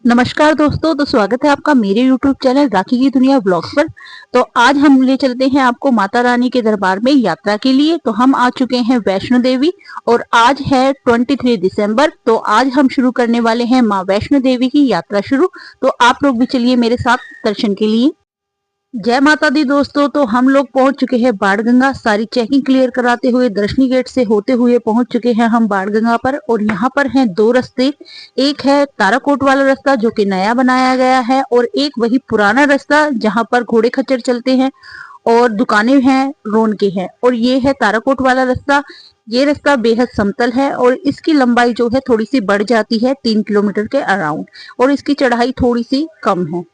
नमस्कार दोस्तों, तो स्वागत है आपका मेरे YouTube चैनल राखी की दुनिया व्लॉग्स पर। तो आज हम ले चलते हैं आपको माता रानी के दरबार में यात्रा के लिए। तो हम आ चुके हैं वैष्णो देवी और आज है 23 दिसंबर। तो आज हम शुरू करने वाले हैं माँ वैष्णो देवी की यात्रा शुरू। तो आप लोग भी चलिए मेरे साथ दर्शन के लिए। जय माता दी दोस्तों। तो हम लोग पहुंच चुके हैं बाणगंगा। सारी चेकिंग क्लियर कराते हुए दर्शनी गेट से होते हुए पहुंच चुके हैं हम बाणगंगा पर। और यहाँ पर हैं दो रास्ते। एक है ताराकोट वाला रास्ता जो कि नया बनाया गया है, और एक वही पुराना रास्ता जहाँ पर घोड़े खच्चर चलते हैं और दुकानें हैं, रोन के हैं। और ये है ताराकोट वाला रास्ता। ये रास्ता बेहद समतल है और इसकी लंबाई जो है थोड़ी सी बढ़ जाती है, 3 किलोमीटर के अराउंड, और इसकी चढ़ाई थोड़ी सी कम है।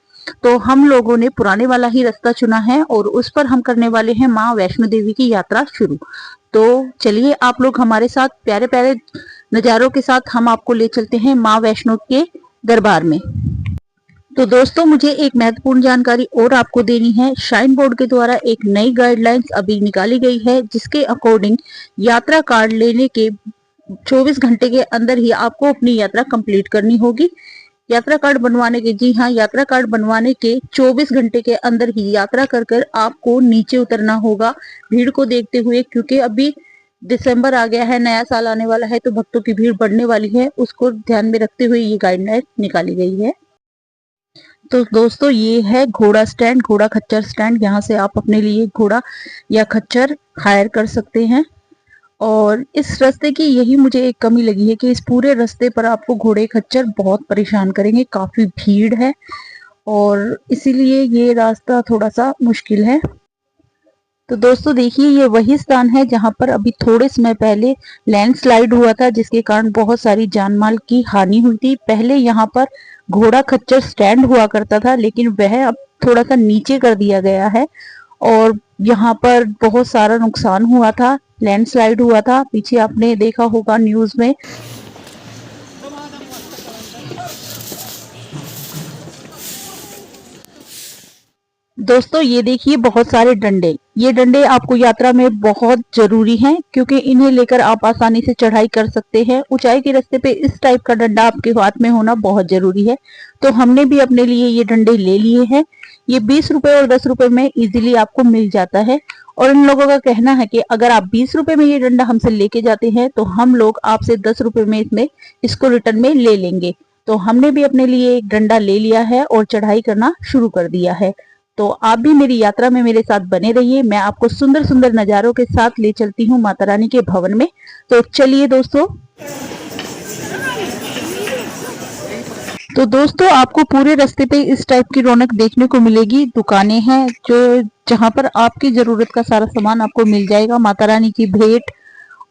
तो हम लोगों ने पुराने वाला ही रास्ता चुना है और उस पर हम करने वाले हैं माँ वैष्णो देवी की यात्रा शुरू। तो चलिए आप लोग हमारे साथ प्यारे प्यारे नजारों के साथ हम आपको ले चलते हैं माँ वैष्णो के दरबार में। तो दोस्तों, मुझे एक महत्वपूर्ण जानकारी और आपको देनी है। श्राइन बोर्ड के द्वारा एक नई गाइडलाइंस अभी निकाली गई है, जिसके अकॉर्डिंग यात्रा कार्ड लेने के 24 घंटे के अंदर ही आपको अपनी यात्रा कंप्लीट करनी होगी। यात्रा कार्ड बनवाने के, जी हाँ, यात्रा कार्ड बनवाने के 24 घंटे के अंदर ही यात्रा कर कर आपको नीचे उतरना होगा, भीड़ को देखते हुए। क्योंकि अभी दिसंबर आ गया है, नया साल आने वाला है, तो भक्तों की भीड़ बढ़ने वाली है। उसको ध्यान में रखते हुए ये गाइडलाइन निकाली गई है। तो दोस्तों, ये है घोड़ा स्टैंड, घोड़ा खच्चर स्टैंड। यहाँ से आप अपने लिए घोड़ा या खच्चर हायर कर सकते हैं। और इस रास्ते की यही मुझे एक कमी लगी है कि इस पूरे रास्ते पर आपको घोड़े खच्चर बहुत परेशान करेंगे, काफी भीड़ है और इसीलिए ये रास्ता थोड़ा सा मुश्किल है। तो दोस्तों देखिए, ये वही स्थान है जहां पर अभी थोड़े समय पहले लैंडस्लाइड हुआ था, जिसके कारण बहुत सारी जानमाल की हानि हुई थी। पहले यहाँ पर घोड़ा खच्चर स्टैंड हुआ करता था, लेकिन वह अब थोड़ा सा नीचे कर दिया गया है और यहाँ पर बहुत सारा नुकसान हुआ था, लैंडस्लाइड हुआ था। पीछे आपने देखा होगा न्यूज में। दोस्तों ये देखिए बहुत सारे डंडे। ये डंडे आपको यात्रा में बहुत जरूरी हैं, क्योंकि इन्हें लेकर आप आसानी से चढ़ाई कर सकते हैं। ऊंचाई के रास्ते पे इस टाइप का डंडा आपके हाथ में होना बहुत जरूरी है। तो हमने भी अपने लिए ये डंडे ले लिए हैं। ये 20 रुपए और 10 रुपए में इजीली आपको मिल जाता है। और इन लोगों का कहना है कि अगर आप 20 रुपए में ये डंडा हमसे लेके जाते हैं तो हम लोग आपसे 10 रुपए में इसको रिटर्न में ले लेंगे। तो हमने भी अपने लिए एक डंडा ले लिया है और चढ़ाई करना शुरू कर दिया है। तो आप भी मेरी यात्रा में मेरे साथ बने रहिए। मैं आपको सुंदर सुंदर नजारों के साथ ले चलती हूँ माता रानी के भवन में। तो चलिए दोस्तों। तो दोस्तों, आपको पूरे रास्ते पे इस टाइप की रौनक देखने को मिलेगी। दुकानें हैं जो जहां पर आपकी जरूरत का सारा सामान आपको मिल जाएगा, माता रानी की भेंट।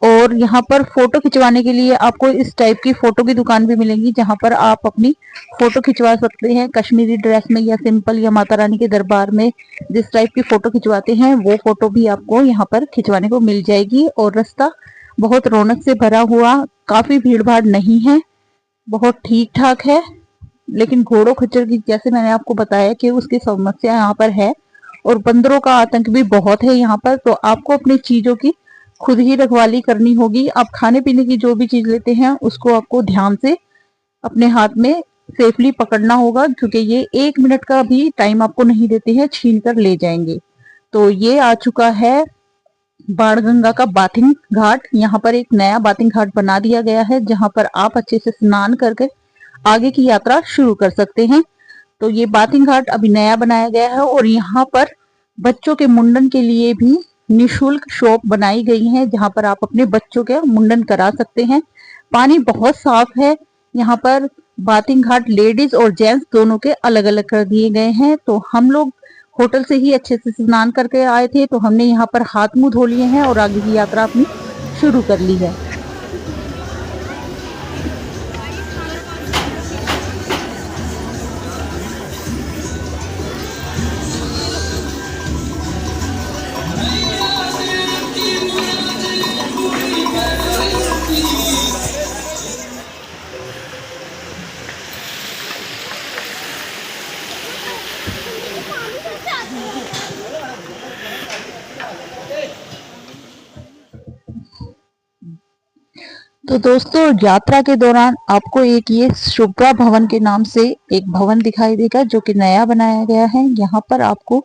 और यहाँ पर फोटो खिंचवाने के लिए आपको इस टाइप की फोटो की दुकान भी मिलेंगी, जहाँ पर आप अपनी फोटो खिंचवा सकते हैं कश्मीरी ड्रेस में या सिंपल, या माता रानी के दरबार में जिस टाइप की फोटो खिंचवाते हैं वो फोटो भी आपको यहाँ पर खिंचवाने को मिल जाएगी। और रास्ता बहुत रौनक से भरा हुआ, काफी भीड़ भाड़ नहीं है, बहुत ठीक ठाक है। लेकिन घोड़ों खच्चर की, जैसे मैंने आपको बताया कि उसकी समस्या यहाँ पर है, और बंदरों का आतंक भी बहुत है यहाँ पर। तो आपको अपनी चीजों की खुद ही रखवाली करनी होगी। आप खाने पीने की जो भी चीज लेते हैं उसको आपको ध्यान से अपने हाथ में सेफली पकड़ना होगा, क्योंकि ये 1 मिनट का भी टाइम आपको नहीं देते हैं, छीन कर ले जाएंगे। तो ये आ चुका है बाणगंगा का बाथिंग घाट। यहाँ पर एक नया बाथिंग घाट बना दिया गया है, जहाँ पर आप अच्छे से स्नान करके आगे की यात्रा शुरू कर सकते हैं। तो ये बाथिंग घाट अभी नया बनाया गया है और यहाँ पर बच्चों के मुंडन के लिए भी निशुल्क शॉप बनाई गई है, जहाँ पर आप अपने बच्चों के मुंडन करा सकते हैं। पानी बहुत साफ है यहाँ पर। बाथिंग घाट लेडीज और जेंट्स दोनों के अलग अलग कर दिए गए हैं। तो हम लोग होटल से ही अच्छे से स्नान करके आए थे, तो हमने यहाँ पर हाथ मुंह धो लिए हैं और आगे की यात्रा अपनी शुरू कर ली है। तो दोस्तों यात्रा के दौरान आपको एक ये शुभ्रा भवन के नाम से एक भवन दिखाई देगा जो कि नया बनाया गया है। यहाँ पर आपको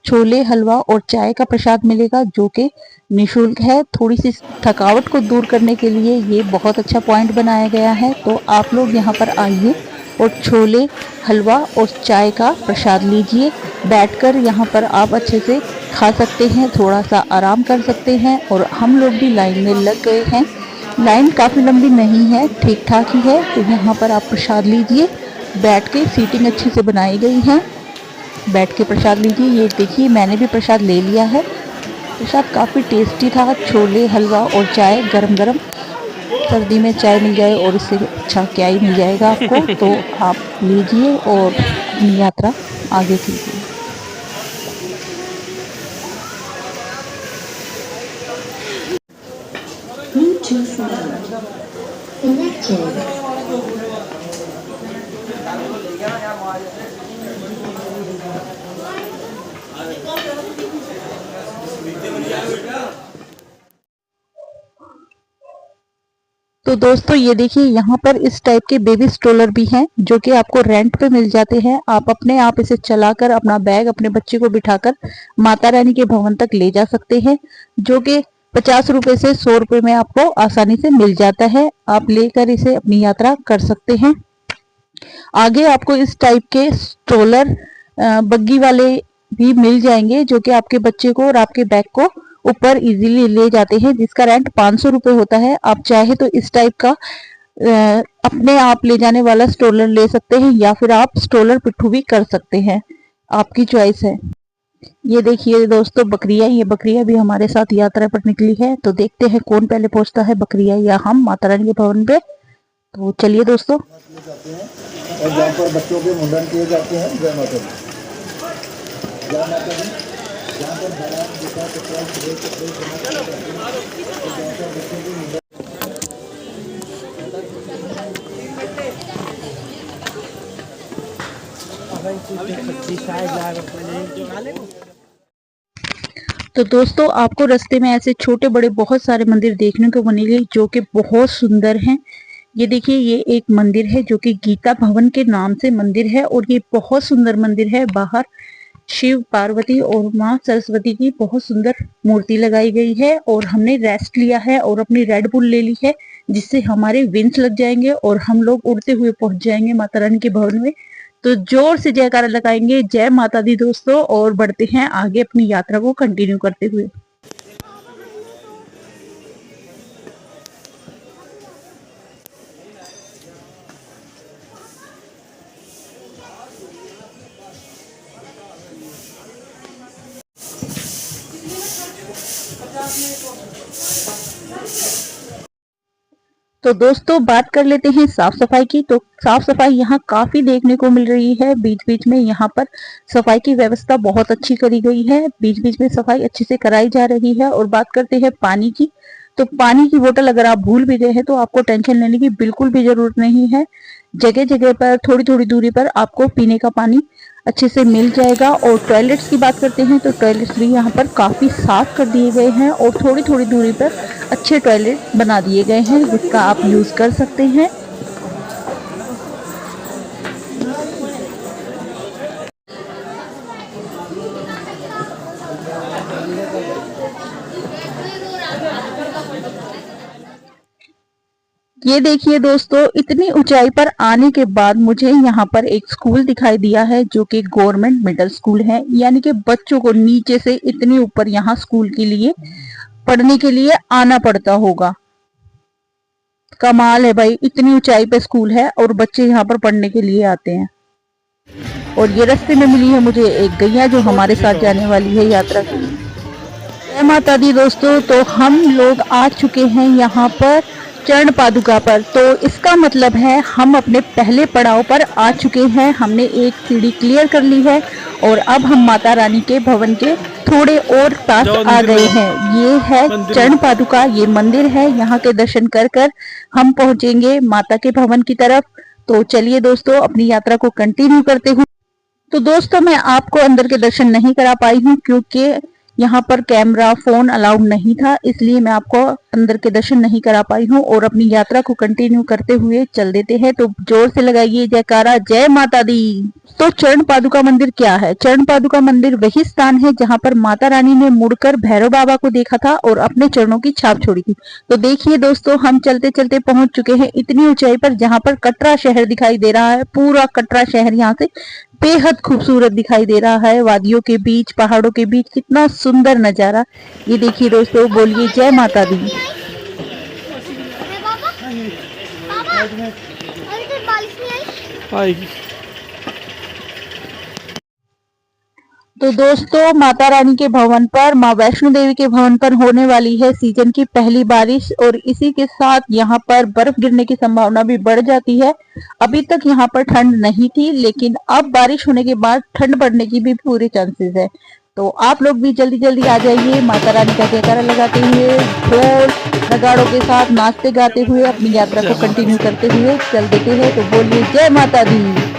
छोले हलवा और चाय का प्रसाद मिलेगा जो कि निशुल्क है। थोड़ी सी थकावट को दूर करने के लिए ये बहुत अच्छा पॉइंट बनाया गया है। तो आप लोग यहाँ पर आइए और छोले हलवा और चाय का प्रसाद लीजिए। बैठकर यहाँ पर आप अच्छे से खा सकते हैं, थोड़ा सा आराम कर सकते हैं। और हम लोग भी लाइन में लग गए हैं। लाइन काफ़ी लंबी नहीं है, ठीक ठाक ही है। तो यहाँ पर आप प्रसाद लीजिए, बैठ के सीटिंग अच्छी से बनाई गई है, बैठ के प्रसाद लीजिए। ये देखिए मैंने भी प्रसाद ले लिया है। प्रसाद काफ़ी टेस्टी था, छोले हलवा और चाय गरम गरम। सर्दी में चाय मिल जाए और इससे अच्छा क्या ही मिल जाएगा आपको। तो आप लीजिए और अपनी यात्रा आगे कीजिए। तो दोस्तों ये देखिए यहाँ पर इस टाइप के बेबी स्ट्रोलर भी हैं जो कि आपको रेंट पे मिल जाते हैं। आप अपने आप इसे चलाकर अपना बैग अपने बच्चे को बिठाकर माता रानी के भवन तक ले जा सकते हैं, जो कि 50 रुपए से 100 रुपए में आपको आसानी से मिल जाता है। आप लेकर इसे अपनी यात्रा कर सकते हैं। आगे आपको इस टाइप के स्ट्रोलर बग्गी वाले भी मिल जाएंगे जो कि आपके बच्चे को और आपके बैग को ऊपर इजीली ले जाते हैं, जिसका रेंट 500 रुपए होता है। आप चाहे तो इस टाइप का अपने आप ले जाने वाला स्ट्रोलर ले सकते हैं या फिर आप स्ट्रोलर पिट्ठू भी कर सकते हैं, आपकी चॉइस है। ये देखिए दोस्तों बकरिया, ये बकरिया भी हमारे साथ यात्रा पर निकली है। तो देखते हैं कौन पहले पहुंचता है, बकरिया या हम माता रानी के भवन पे। तो चलिए दोस्तों। और जहाँ पर बच्चों के मुंडन किए जाते हैं। जय माता दी, जय माता दी। जहाँ पर बड़ा बेटा कपड़ा बच्चों के मुंडन। तो दोस्तों आपको रास्ते में ऐसे छोटे बड़े बहुत सारे मंदिर देखने को मिलेंगे जो कि बहुत सुंदर हैं। ये देखिए ये एक मंदिर है जो कि गीता भवन के नाम से मंदिर है और ये बहुत सुंदर मंदिर है। बाहर शिव पार्वती और माँ सरस्वती की बहुत सुंदर मूर्ति लगाई गई है। और हमने रेस्ट लिया है और अपनी रेड बुल ले ली है, जिससे हमारे विंग्स लग जाएंगे और हम लोग उड़ते हुए पहुंच जाएंगे माता रानी के भवन में। तो जोर से जयकारा लगाएंगे, जय माता दी दोस्तों, और बढ़ते हैं आगे अपनी यात्रा को कंटिन्यू करते हुए। तो दोस्तों बात कर लेते हैं साफ सफाई की। तो साफ सफाई यहाँ काफी देखने को मिल रही है। बीच बीच में यहाँ पर सफाई की व्यवस्था बहुत अच्छी करी गई है, बीच बीच में सफाई अच्छे से कराई जा रही है। और बात करते हैं पानी की, तो पानी की बोतल अगर आप भूल भी गए हैं तो आपको टेंशन लेने की बिल्कुल भी जरूरत नहीं है। जगह जगह पर थोड़ी थोड़ी दूरी पर आपको पीने का पानी अच्छे से मिल जाएगा। और टॉयलेट्स की बात करते हैं तो टॉयलेट्स भी यहाँ पर काफ़ी साफ कर दिए गए हैं और थोड़ी थोड़ी दूरी पर अच्छे टॉयलेट बना दिए गए हैं जिसका आप यूज़ कर सकते हैं। ये देखिए दोस्तों इतनी ऊंचाई पर आने के बाद मुझे यहाँ पर एक स्कूल दिखाई दिया है जो कि गवर्नमेंट मिडिल स्कूल है, यानी कि बच्चों को नीचे से इतनी ऊपर यहाँ स्कूल के लिए पढ़ने के लिए आना पड़ता होगा। कमाल है भाई, इतनी ऊंचाई पे स्कूल है और बच्चे यहाँ पर पढ़ने के लिए आते हैं। और ये रास्ते में मिली है मुझे एक गैया जो हमारे साथ जाने वाली है यात्रा के लिए। जय माता दी दोस्तों, तो हम लोग आ चुके हैं यहाँ पर चरण पादुका पर। तो इसका मतलब है हम अपने पहले पड़ाव पर आ चुके हैं। हमने एक सीढ़ी क्लियर कर ली है और अब हम माता रानी के भवन के थोड़े और पास आ गए हैं। ये है चरण पादुका, ये मंदिर है। यहाँ के दर्शन कर कर हम पहुंचेंगे माता के भवन की तरफ। तो चलिए दोस्तों अपनी यात्रा को कंटिन्यू करते हुए। तो दोस्तों मैं आपको अंदर के दर्शन नहीं करा पाई हूँ क्योंकि यहाँ पर कैमरा फोन अलाउड नहीं था, इसलिए मैं आपको अंदर के दर्शन नहीं करा पाई हूँ और अपनी यात्रा को कंटिन्यू करते हुए चल देते हैं। तो जोर से लगाइए जयकारा, जय माता दी। तो चरण पादुका मंदिर क्या है? चरण पादुका मंदिर वही स्थान है जहाँ पर माता रानी ने मुड़कर भैरव बाबा को देखा था और अपने चरणों की छाप छोड़ी थी। तो देखिए दोस्तों, हम चलते चलते पहुंच चुके हैं इतनी ऊंचाई पर जहाँ पर कटरा शहर दिखाई दे रहा है। पूरा कटरा शहर यहाँ से बेहद खूबसूरत दिखाई दे रहा है, वादियों के बीच, पहाड़ों के बीच, कितना सुंदर नजारा। ये देखिए दोस्तों, बोलिए जय माता दी। आएगी। तो दोस्तों, माता रानी के भवन पर, माँ वैष्णो देवी के भवन पर होने वाली है सीजन की पहली बारिश और इसी के साथ यहाँ पर बर्फ गिरने की संभावना भी बढ़ जाती है। अभी तक यहाँ पर ठंड नहीं थी, लेकिन अब बारिश होने के बाद ठंड बढ़ने की भी पूरे चांसेस है। तो आप लोग भी जल्दी जल्दी आ जाइए, माता रानी का जयकारा लगाते हुए, ढोल नगाड़ों के साथ नाचते गाते हुए अपनी यात्रा को कंटिन्यू करते हुए चल देते हैं। तो बोलिए जय माता दी।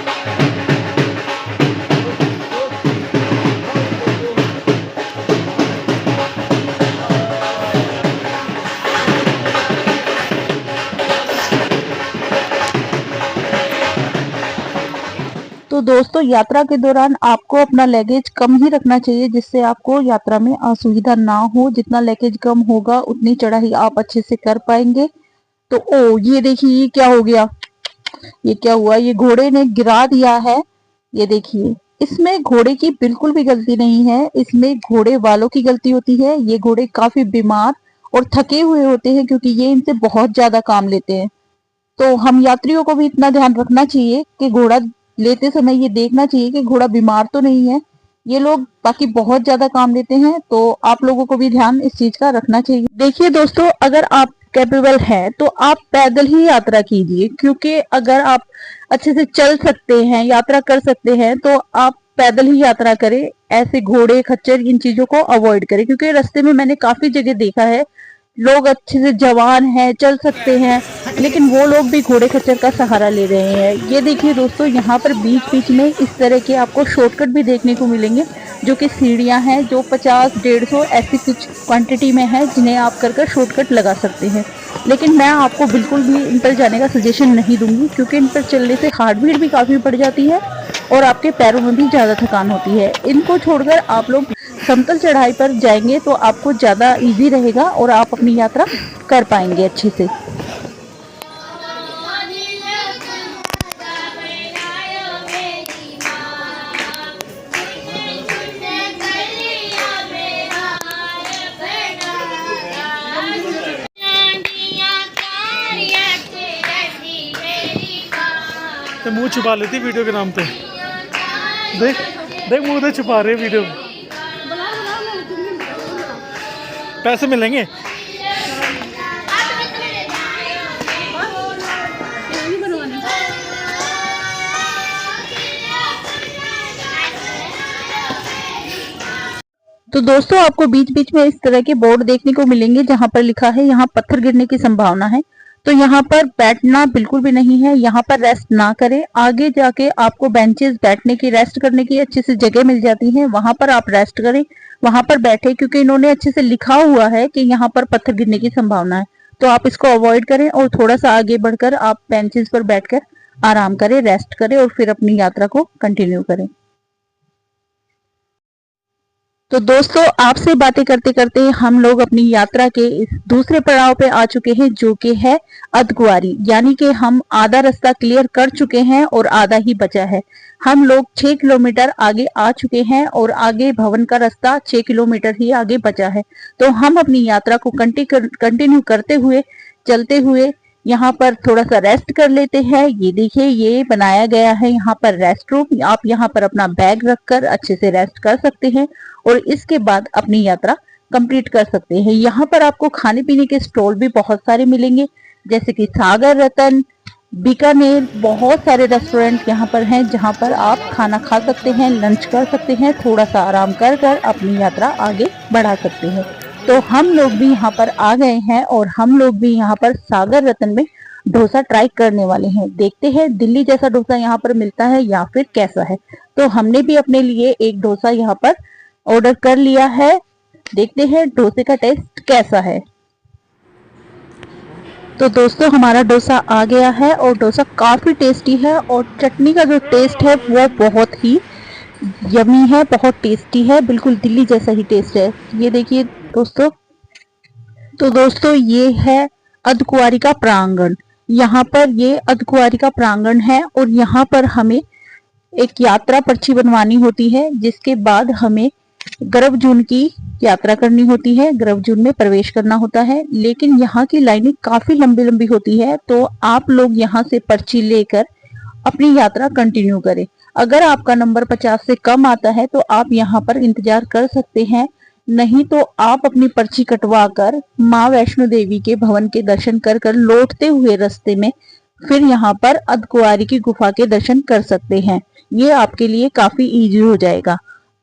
तो दोस्तों, यात्रा के दौरान आपको अपना लगेज कम ही रखना चाहिए, जिससे आपको यात्रा में असुविधा ना हो। जितना लगेज कम होगा उतनी चढ़ाई आप अच्छे से कर पाएंगे। तो ये देखिए, ये क्या हो गया, ये क्या हुआ, ये घोड़े ने गिरा दिया है। ये देखिए, इसमें घोड़े की बिल्कुल भी गलती नहीं है, इसमें घोड़े वालों की गलती होती है। ये घोड़े काफी बीमार और थके हुए होते हैं क्योंकि ये इनसे बहुत ज्यादा काम लेते हैं। तो हम यात्रियों को भी इतना ध्यान रखना चाहिए कि घोड़ा लेते समय ये देखना चाहिए कि घोड़ा बीमार तो नहीं है। ये लोग बाकी बहुत ज्यादा काम लेते हैं, तो आप लोगों को भी ध्यान इस चीज का रखना चाहिए। देखिए दोस्तों, अगर आप कैपेबल हैं तो आप पैदल ही यात्रा कीजिए, क्योंकि अगर आप अच्छे से चल सकते हैं, यात्रा कर सकते हैं, तो आप पैदल ही यात्रा करें। ऐसे घोड़े खच्चर इन चीजों को अवॉइड करें, क्योंकि रास्ते में मैंने काफी जगह देखा है, लोग अच्छे से जवान हैं, चल सकते हैं, लेकिन वो लोग भी घोड़े खच्चर का सहारा ले रहे हैं। ये देखिए दोस्तों, यहाँ पर बीच बीच में इस तरह के आपको शॉर्टकट भी देखने को मिलेंगे, जो कि सीढ़ियाँ हैं, जो 50-150 ऐसी कुछ क्वांटिटी में है, जिन्हें आप कर शॉर्टकट लगा सकते हैं। लेकिन मैं आपको बिल्कुल भी इन पर जाने का सजेशन नहीं दूंगी, क्योंकि इन पर चलने से हार्ट बीट भी काफ़ी बढ़ जाती है और आपके पैरों में भी ज़्यादा थकान होती है। इनको छोड़कर आप लोग समतल चढ़ाई पर जाएंगे तो आपको ज़्यादा इजी रहेगा और आप अपनी यात्रा कर पाएंगे अच्छे से। तो मुंह छुपा लेती वीडियो के नाम पे। देख देख, मुंह तो छुपा रहे वीडियो। पैसे मिलेंगे। तो दोस्तों, आपको बीच बीच में इस तरह के बोर्ड देखने को मिलेंगे जहां पर लिखा है यहाँ पत्थर गिरने की संभावना है। तो यहाँ पर बैठना बिल्कुल भी नहीं है, यहाँ पर रेस्ट ना करें। आगे जाके आपको बेंचेस बैठने की, रेस्ट करने की अच्छे से जगह मिल जाती है, वहां पर आप रेस्ट करें, वहां पर बैठे, क्योंकि इन्होंने अच्छे से लिखा हुआ है कि यहाँ पर पत्थर गिरने की संभावना है। तो आप इसको अवॉइड करें और थोड़ा सा आगे बढ़कर आप बेंचेस पर बैठकर आराम करें, रेस्ट करें और फिर अपनी यात्रा को कंटिन्यू करें। तो दोस्तों, आपसे बातें करते करते हम लोग अपनी यात्रा के इस दूसरे पड़ाव पे आ चुके हैं, जो कि है अर्धकुंवारी। यानी कि हम आधा रास्ता क्लियर कर चुके हैं और आधा ही बचा है। हम लोग 6 किलोमीटर आगे आ चुके हैं और आगे भवन का रास्ता 6 किलोमीटर ही आगे बचा है। तो हम अपनी यात्रा को कंटिन्यू करते हुए, चलते हुए यहाँ पर थोड़ा सा रेस्ट कर लेते हैं। ये देखिए, ये बनाया गया है यहाँ पर रेस्ट रूम। आप यहाँ पर अपना बैग रखकर अच्छे से रेस्ट कर सकते हैं और इसके बाद अपनी यात्रा कंप्लीट कर सकते हैं। यहाँ पर आपको खाने पीने के स्टॉल भी बहुत सारे मिलेंगे, जैसे कि सागर रतन, बीकानेर, बहुत सारे रेस्टोरेंट यहाँ पर हैं जहाँ पर आप खाना खा सकते हैं, लंच कर सकते हैं, थोड़ा सा आराम कर कर अपनी यात्रा आगे बढ़ा सकते हैं। तो हम लोग भी यहाँ पर आ गए हैं और हम लोग भी यहाँ पर सागर रतन में डोसा ट्राई करने वाले हैं। देखते हैं दिल्ली जैसा डोसा यहाँ पर मिलता है या फिर कैसा है। तो हमने भी अपने लिए एक डोसा यहाँ पर ऑर्डर कर लिया है। देखते हैं डोसे का टेस्ट कैसा है। तो दोस्तों हमारा डोसा आ गया है और डोसा काफी टेस्टी है और चटनी का जो टेस्ट है वो बहुत ही यमी है, बहुत टेस्टी है, बिल्कुल दिल्ली जैसा ही टेस्ट है। ये देखिए दोस्तों। तो दोस्तों ये है अर्धकुंवारी का प्रांगण। यहाँ पर ये अर्धकुंवारी का प्रांगण है और यहाँ पर हमें एक यात्रा पर्ची बनवानी होती है, जिसके बाद हमें गर्भजून की यात्रा करनी होती है, गर्भजून में प्रवेश करना होता है। लेकिन यहाँ की लाइनें काफी लंबी लंबी होती है, तो आप लोग यहाँ से पर्ची लेकर अपनी यात्रा कंटिन्यू करें। अगर आपका नंबर 50 से कम आता है तो आप यहाँ पर इंतजार कर सकते हैं, नहीं तो आप अपनी पर्ची कटवा कर माँ वैष्णो देवी के भवन के दर्शन कर कर लौटते हुए रास्ते में फिर यहाँ पर अर्धकुंवारी की गुफा के दर्शन कर सकते हैं। ये आपके लिए काफी इजी हो जाएगा।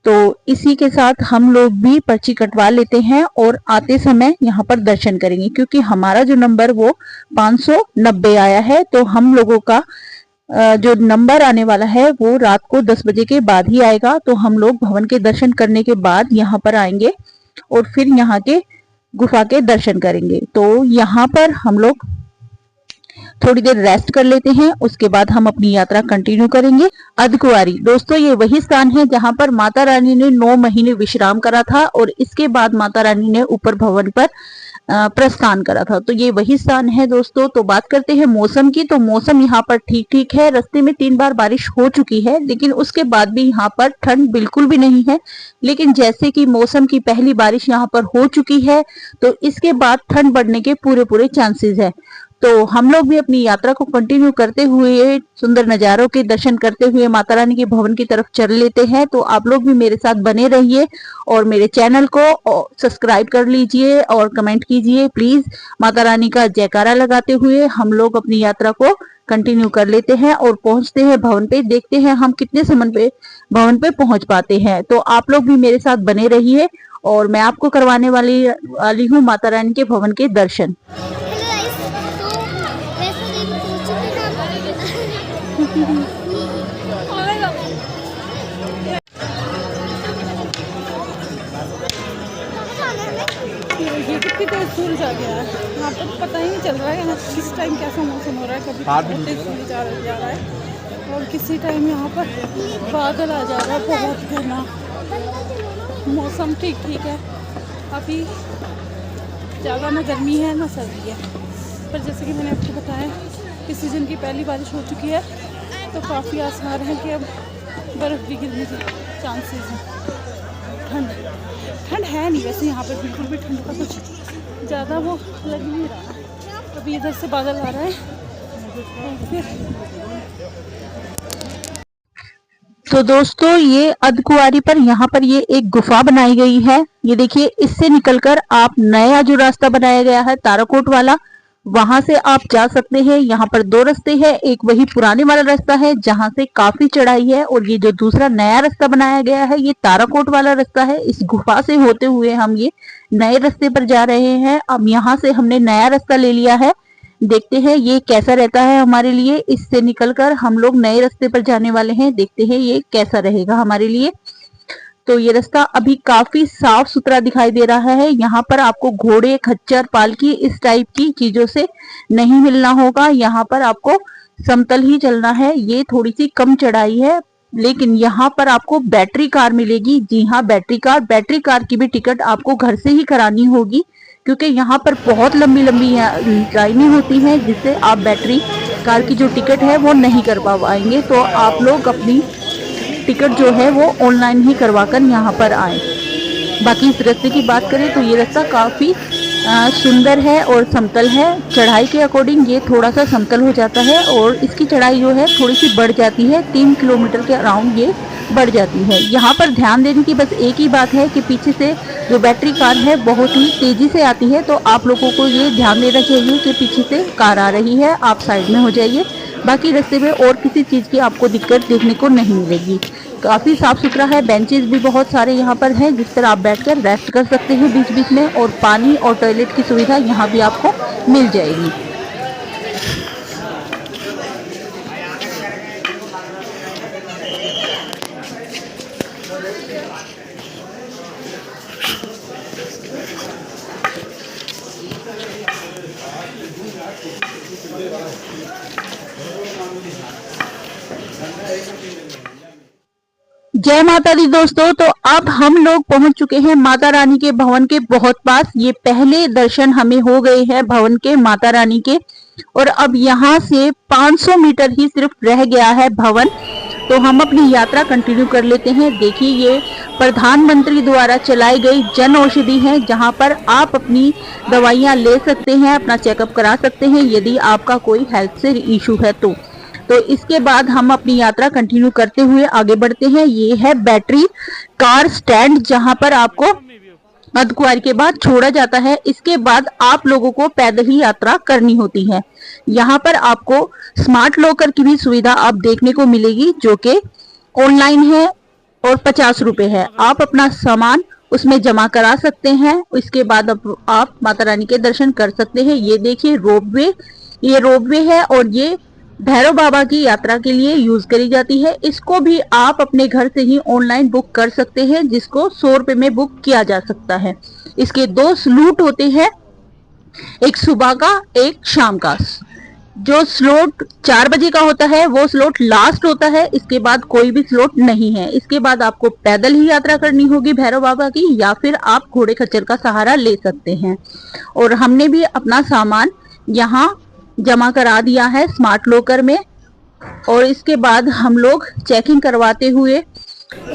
तो इसी के साथ हम लोग भी पर्ची कटवा लेते हैं और आते समय यहाँ पर दर्शन करेंगे, क्योंकि हमारा जो नंबर वो 590 आया है। तो हम लोगों का जो नंबर आने वाला है वो रात को 10 बजे के बाद ही आएगा। तो हम लोग भवन के दर्शन करने के बाद यहाँ पर आएंगे और फिर यहाँ के गुफा के दर्शन करेंगे। तो यहाँ पर हम लोग थोड़ी देर रेस्ट कर लेते हैं, उसके बाद हम अपनी यात्रा कंटिन्यू करेंगे। अर्धकुंवारी दोस्तों ये वही स्थान है जहां पर माता रानी ने 9 महीने विश्राम करा था और इसके बाद माता रानी ने ऊपर भवन पर प्रस्थान करा था। तो ये वही स्थान है दोस्तों। तो बात करते हैं मौसम की। तो मौसम यहाँ पर ठीक ठीक है। रास्ते में 3 बार बारिश हो चुकी है, लेकिन उसके बाद भी यहाँ पर ठंड बिल्कुल भी नहीं है। लेकिन जैसे कि मौसम की पहली बारिश यहाँ पर हो चुकी है, तो इसके बाद ठंड बढ़ने के पूरे चांसेस है। तो हम लोग भी अपनी यात्रा को कंटिन्यू करते हुए सुंदर नजारों के दर्शन करते हुए माता रानी के भवन की तरफ चल लेते हैं। तो आप लोग भी मेरे साथ बने रहिए और मेरे चैनल को सब्सक्राइब कर लीजिए और कमेंट कीजिए प्लीज। माता रानी का जयकारा लगाते हुए हम लोग अपनी यात्रा को कंटिन्यू कर लेते हैं और पहुंचते हैं भवन पे। देखते हैं हम कितने समय पे भवन पे पहुंच पाते हैं। तो आप लोग भी मेरे साथ बने रहिए और मैं आपको करवाने वाली हूँ माता रानी के भवन के दर्शन। ये कितनी तेज सूरज आ गया है। यहाँ पर पता ही नहीं चल रहा है यहाँ किस टाइम कैसा मौसम हो रहा है। कभी बहुत तेज सूरज जा रहा है और किसी टाइम यहाँ पर बादल आ जा रहा है, बहुत घना मौसम। ठीक है, अभी ज़्यादा ना गर्मी है ना सर्दी है, पर जैसे कि मैंने आपको बताया इस सीज़न की पहली बारिश हो चुकी है, तो काफ़ी आसार है कि अब बर्फ़ भी गिरने के चांसेस हैं। ठंड है नहीं वैसे यहाँ पर, बिल्कुल भी ठंड का कुछ ज़्यादा वो लग ही नहीं रहा। अभी इधर से बादल आ रहा है और फिर तो दोस्तों ये अर्धकुंवारी पर यहाँ पर ये एक गुफा बनाई गई है। ये देखिए, इससे निकलकर आप नया जो रास्ता बनाया गया है ताराकोट वाला, वहां से आप जा सकते हैं। यहाँ पर 2 रास्ते हैं, एक वही पुराने वाला रास्ता है जहां से काफी चढ़ाई है, और ये जो दूसरा नया रास्ता बनाया गया है ये ताराकोट वाला रास्ता है। इस गुफा से होते हुए हम ये नए रास्ते पर जा रहे हैं। अब यहाँ से हमने नया रास्ता ले लिया है, देखते हैं ये कैसा रहता है हमारे लिए। इससे निकलकर हम लोग नए रास्ते पर जाने वाले हैं, देखते हैं ये कैसा रहेगा हमारे लिए। तो ये रास्ता अभी काफी साफ सुथरा दिखाई दे रहा है। यहाँ पर आपको घोड़े, खच्चर, पालकी इस टाइप की चीजों से नहीं मिलना होगा। यहाँ पर आपको समतल ही चलना है। ये थोड़ी सी कम चढ़ाई है, लेकिन यहाँ पर आपको बैटरी कार मिलेगी। जी हाँ, बैटरी कार की भी टिकट आपको घर से ही करानी होगी, क्योंकि यहाँ पर बहुत लंबी लंबी लाइनें होती हैं, जिससे आप बैटरी कार की जो टिकट है वो नहीं कर पाएंगे। तो आप लोग अपनी टिकट जो है वो ऑनलाइन ही करवा कर यहाँ पर आए। बाकी इस रास्ते की बात करें तो ये रास्ता काफ़ी सुंदर है और समतल है। चढ़ाई के अकॉर्डिंग ये थोड़ा सा समतल हो जाता है और इसकी चढ़ाई जो है थोड़ी सी बढ़ जाती है, 3 किलोमीटर के अराउंड ये बढ़ जाती है। यहाँ पर ध्यान देने की बस एक ही बात है कि पीछे से जो बैटरी कार है बहुत ही तेज़ी से आती है, तो आप लोगों को ये ध्यान देना चाहिए कि पीछे से कार आ रही है, आप साइड में हो जाइए। बाकी रास्ते में और किसी चीज़ की आपको दिक्कत देखने को नहीं मिलेगी। काफ़ी साफ सुथरा है, बेंचेस भी बहुत सारे यहाँ पर हैं जिस पर आप बैठकर रेस्ट कर सकते हैं बीच बीच में, और पानी और टॉयलेट की सुविधा यहाँ भी आपको मिल जाएगी। जय माता दी दोस्तों। तो अब हम लोग पहुंच चुके हैं माता रानी के भवन के बहुत पास। ये पहले दर्शन हमें हो गए हैं भवन के, माता रानी के, और अब यहाँ से 500 मीटर ही सिर्फ रह गया है भवन। तो हम अपनी यात्रा कंटिन्यू कर लेते हैं। देखिए, ये प्रधानमंत्री द्वारा चलाई गई जन औषधि है, जहाँ पर आप अपनी दवाइयाँ ले सकते हैं, अपना चेकअप करा सकते हैं यदि आपका कोई हेल्थ से इशू है तो इसके बाद हम अपनी यात्रा कंटिन्यू करते हुए आगे बढ़ते हैं। ये है बैटरी कार स्टैंड, जहां पर आपको अर्धकुंवारी के बाद छोड़ा जाता है। इसके बाद आप लोगों को पैदल ही यात्रा करनी होती है। यहाँ पर आपको स्मार्ट लॉकर की भी सुविधा आप देखने को मिलेगी, जो कि ऑनलाइन है और 50 रुपए है। आप अपना सामान उसमें जमा करा सकते हैं। इसके बाद आप माता रानी के दर्शन कर सकते हैं। ये देखिए रोपवे, ये रोपवे है और ये भैरव बाबा की यात्रा के लिए यूज करी जाती है। इसको भी आप अपने घर से ही ऑनलाइन बुक कर सकते हैं, जिसको 100 रुपए में बुक किया जा सकता है। इसके 2 स्लॉट होते हैं, एक सुबह का, एक शाम का। जो स्लॉट 4 बजे का होता है वो स्लॉट लास्ट होता है। इसके बाद कोई भी स्लॉट नहीं है। इसके बाद आपको पैदल ही यात्रा करनी होगी भैरव बाबा की, या फिर आप घोड़े खच्चर का सहारा ले सकते हैं। और हमने भी अपना सामान यहाँ जमा करा दिया है स्मार्ट लॉकर में, और इसके बाद हम लोग चेकिंग करवाते हुए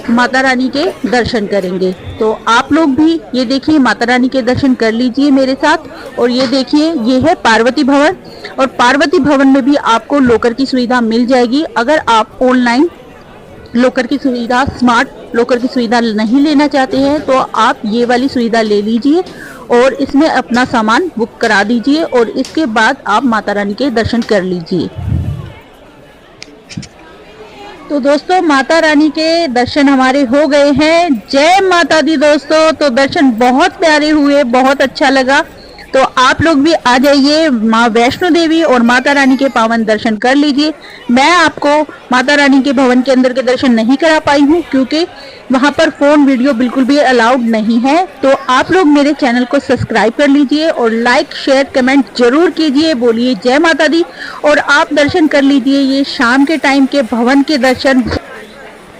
माता रानी के दर्शन करेंगे। तो आप लोग भी ये देखिए माता रानी के दर्शन कर लीजिए मेरे साथ। और ये देखिए, ये है पार्वती भवन, और पार्वती भवन में भी आपको लॉकर की सुविधा मिल जाएगी। अगर आप ऑनलाइन लॉकर की सुविधा, स्मार्ट लॉकर की सुविधा नहीं लेना चाहते हैं तो आप ये वाली सुविधा ले लीजिए और इसमें अपना सामान बुक करा दीजिए, और इसके बाद आप माता रानी के दर्शन कर लीजिए। तो दोस्तों, माता रानी के दर्शन हमारे हो गए हैं। जय माता दी दोस्तों। तो दर्शन बहुत प्यारे हुए, बहुत अच्छा लगा। तो आप लोग भी आ जाइए, माँ वैष्णो देवी और माता रानी के पावन दर्शन कर लीजिए। मैं आपको माता रानी के भवन के अंदर के दर्शन नहीं करा पाई हूँ, क्योंकि वहां पर फोन वीडियो बिल्कुल भी अलाउड नहीं है। तो आप लोग मेरे चैनल को सब्सक्राइब कर लीजिए और लाइक शेयर कमेंट जरूर कीजिए। बोलिए जय माता दी। और आप दर्शन कर लीजिए ये शाम के टाइम के भवन के दर्शन।